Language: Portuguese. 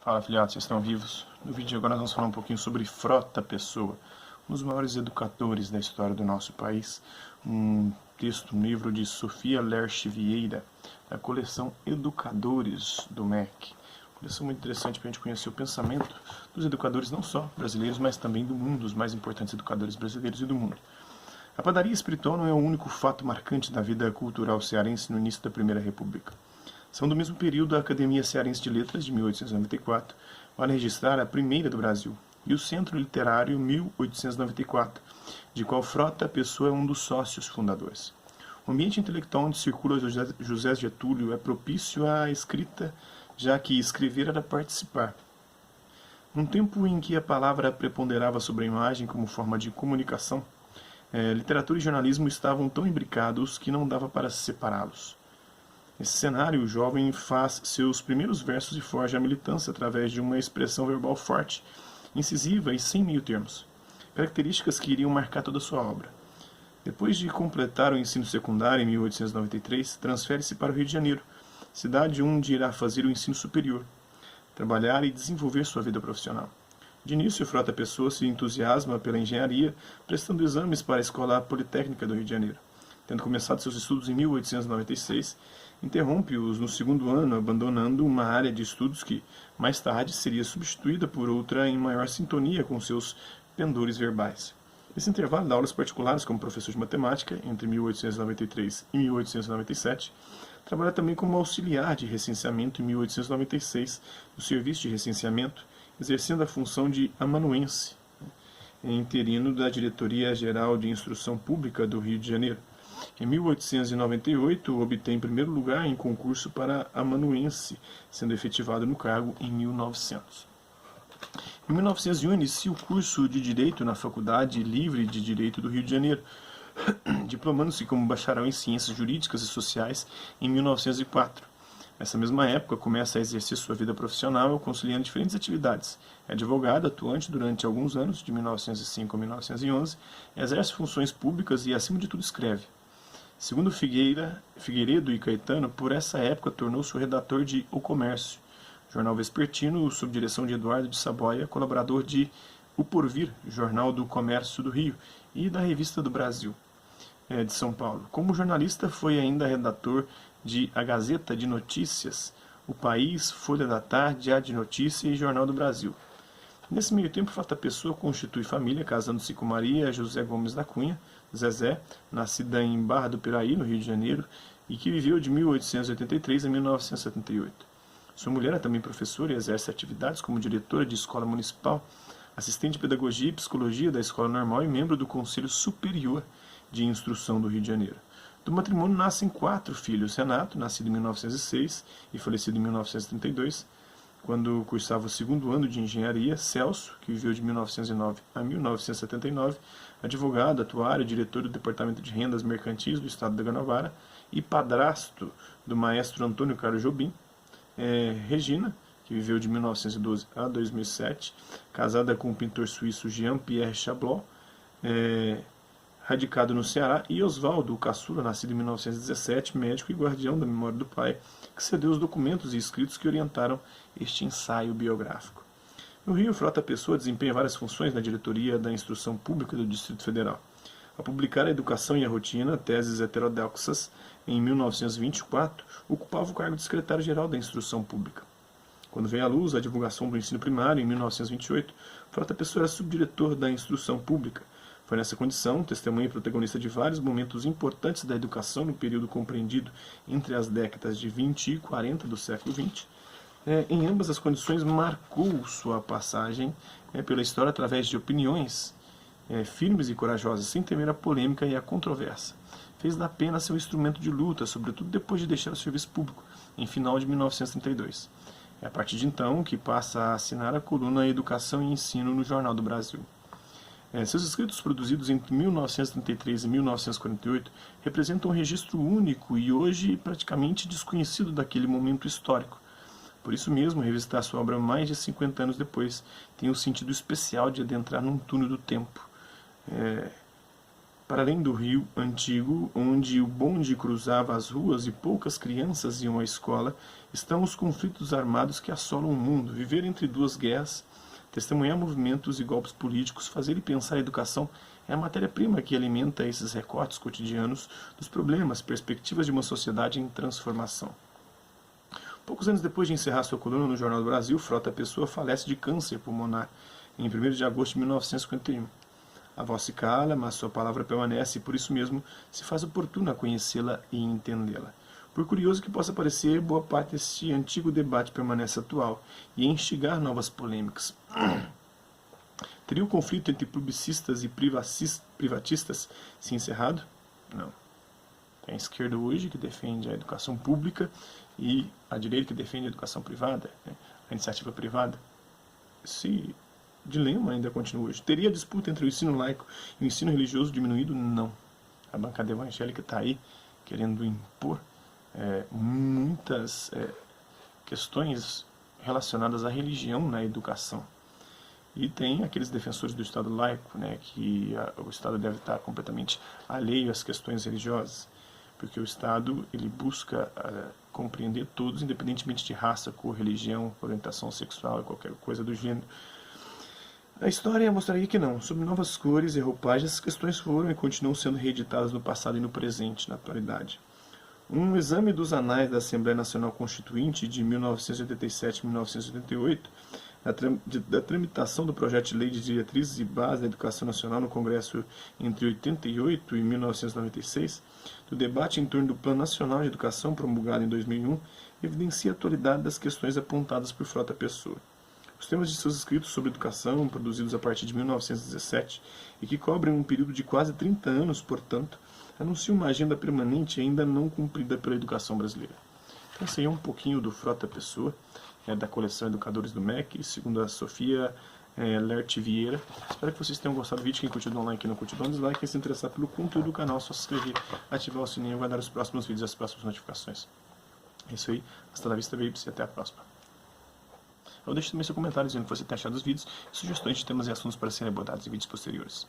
Fala, filhotes, vocês estão vivos? No vídeo de agora nós vamos falar um pouquinho sobre Frota Pessoa, um dos maiores educadores da história do nosso país. Um livro de Sofia Lerche Vieira, da coleção Educadores do MEC. Coleção muito interessante para a gente conhecer o pensamento dos educadores, não só brasileiros, mas também do mundo, os mais importantes educadores brasileiros e do mundo. A padaria espiritual não é o único fato marcante da vida cultural cearense no início da Primeira República. São do mesmo período a Academia Cearense de Letras, de 1894, para registrar a primeira do Brasil, e o Centro Literário, 1894, de qual Frota Pessoa é um dos sócios fundadores. O ambiente intelectual onde circula José Getúlio é propício à escrita, já que escrever era participar. Num tempo em que a palavra preponderava sobre a imagem como forma de comunicação, literatura e jornalismo estavam tão imbricados que não dava para separá-los. Nesse cenário, o jovem faz seus primeiros versos e forja a militância através de uma expressão verbal forte, incisiva e sem meio-termos, características que iriam marcar toda a sua obra. Depois de completar o ensino secundário em 1893, transfere-se para o Rio de Janeiro, cidade onde irá fazer o ensino superior, trabalhar e desenvolver sua vida profissional. De início, Frota Pessoa se entusiasma pela engenharia, prestando exames para a Escola Politécnica do Rio de Janeiro. Tendo começado seus estudos em 1896, interrompe-os no segundo ano, abandonando uma área de estudos que, mais tarde, seria substituída por outra em maior sintonia com seus pendores verbais. Nesse intervalo, dá aulas particulares como professor de matemática, entre 1893 e 1897, trabalha também como auxiliar de recenseamento em 1896, no Serviço de Recenseamento, exercendo a função de amanuense, interino da Diretoria-Geral de Instrução Pública do Rio de Janeiro. Em 1898, obtém primeiro lugar em concurso para amanuense, sendo efetivado no cargo em 1900. Em 1901, inicia o curso de Direito na Faculdade Livre de Direito do Rio de Janeiro, diplomando-se como bacharel em Ciências Jurídicas e Sociais em 1904. Nessa mesma época, começa a exercer sua vida profissional, conciliando diferentes atividades. É advogado, atuante durante alguns anos, de 1905 a 1911, exerce funções públicas e, acima de tudo, escreve. Segundo Figueiredo e Caetano, por essa época tornou-se o redator de O Comércio, jornal vespertino sob direção de Eduardo de Saboia, colaborador de O Porvir, jornal do Comércio do Rio, e da Revista do Brasil, de São Paulo. Como jornalista, foi ainda redator de A Gazeta de Notícias, O País, Folha da Tarde, A de Notícia e Jornal do Brasil. Nesse meio tempo, Frota Pessoa constitui família, casando-se com Maria José Gomes da Cunha, Zezé, nascida em Barra do Piraí, no Rio de Janeiro, e que viveu de 1883 a 1978. Sua mulher é também professora e exerce atividades como diretora de escola municipal, assistente de pedagogia e psicologia da Escola Normal e membro do Conselho Superior de Instrução do Rio de Janeiro. Do matrimônio nascem 4 filhos: Renato, nascido em 1906 e falecido em 1932, quando cursava o segundo ano de engenharia; Celso, que viveu de 1909 a 1979, advogado, atuário, diretor do Departamento de Rendas Mercantis do Estado da Guanabara e padrasto do maestro Antônio Carlos Jobim; Regina, que viveu de 1912 a 2007, casada com o pintor suíço Jean-Pierre Chablot, radicado no Ceará; e Oswaldo, o caçula, nascido em 1917, médico e guardião da memória do pai, que cedeu os documentos e escritos que orientaram este ensaio biográfico. No Rio, Frota Pessoa desempenha várias funções na diretoria da Instrução Pública do Distrito Federal. Ao publicar A Educação e a Rotina, teses heterodoxas, em 1924, ocupava o cargo de secretário-geral da Instrução Pública. Quando veio à luz a divulgação do ensino primário, em 1928, Frota Pessoa era subdiretor da Instrução Pública. Foi nessa condição, testemunha e protagonista de vários momentos importantes da educação no período compreendido entre as décadas de 20 e 40 do século XX. Em ambas as condições, marcou sua passagem pela história através de opiniões firmes e corajosas, sem temer a polêmica e a controvérsia. Fez da pena seu instrumento de luta, sobretudo depois de deixar o serviço público, em final de 1932. É a partir de então que passa a assinar a coluna Educação e Ensino no Jornal do Brasil. Seus escritos, produzidos entre 1933 e 1948, representam um registro único e hoje praticamente desconhecido daquele momento histórico. Por isso mesmo, revisitar sua obra mais de 50 anos depois tem um sentido especial de adentrar num túnel do tempo, Para além do rio antigo, onde o bonde cruzava as ruas e poucas crianças iam à escola, estão os conflitos armados que assolam o mundo. Viver entre duas guerras, testemunhar movimentos e golpes políticos, fazer e pensar a educação é a matéria-prima que alimenta esses recortes cotidianos dos problemas, perspectivas de uma sociedade em transformação. Poucos anos depois de encerrar sua coluna no Jornal do Brasil, Frota Pessoa falece de câncer pulmonar em 1º de agosto de 1951. A voz se cala, mas sua palavra permanece e por isso mesmo se faz oportuna conhecê-la e entendê-la. Por curioso que possa parecer, boa parte deste antigo debate permanece atual e instigar novas polêmicas. Teria o conflito entre publicistas e privatistas se encerrado? Não. Tem a esquerda hoje que defende a educação pública e a direita que defende a educação privada, a iniciativa privada. Esse dilema ainda continua hoje. Teria disputa entre o ensino laico e o ensino religioso diminuído? Não. A bancada evangélica está aí querendo impor muitas questões relacionadas à religião na educação. E tem aqueles defensores do Estado laico, que o Estado deve estar completamente alheio às questões religiosas, porque o Estado ele busca compreender todos, independentemente de raça, cor, religião, orientação sexual e qualquer coisa do gênero. A história mostraria que não. Sob novas cores e roupagens, as questões foram e continuam sendo reeditadas no passado e no presente, na atualidade. Um exame dos anais da Assembleia Nacional Constituinte de 1987 e 1988, da tramitação do projeto de lei de diretrizes e bases da educação nacional no Congresso entre 88 e 1996, do debate em torno do Plano Nacional de Educação promulgado em 2001, evidencia a atualidade das questões apontadas por Frota Pessoa. Os temas de seus escritos sobre educação, produzidos a partir de 1917, e que cobrem um período de quase 30 anos, portanto, anunciam uma agenda permanente ainda não cumprida pela educação brasileira. Então, esse aí é um pouquinho do Frota Pessoa, da coleção Educadores do MEC, segundo a Sofia Lerti Vieira. Espero que vocês tenham gostado do vídeo. Quem curtiu, dá um like, quem não curtiu, dá um dislike. Quem se interessar pelo conteúdo do canal, é só se inscrever, ativar o sininho e aguardar os próximos vídeos e as próximas notificações. É isso aí. Hasta la vista, babies, e até a próxima. Eu deixo também seu comentário dizendo o que você tem achado dos vídeos e sugestões de temas e assuntos para serem abordados em vídeos posteriores.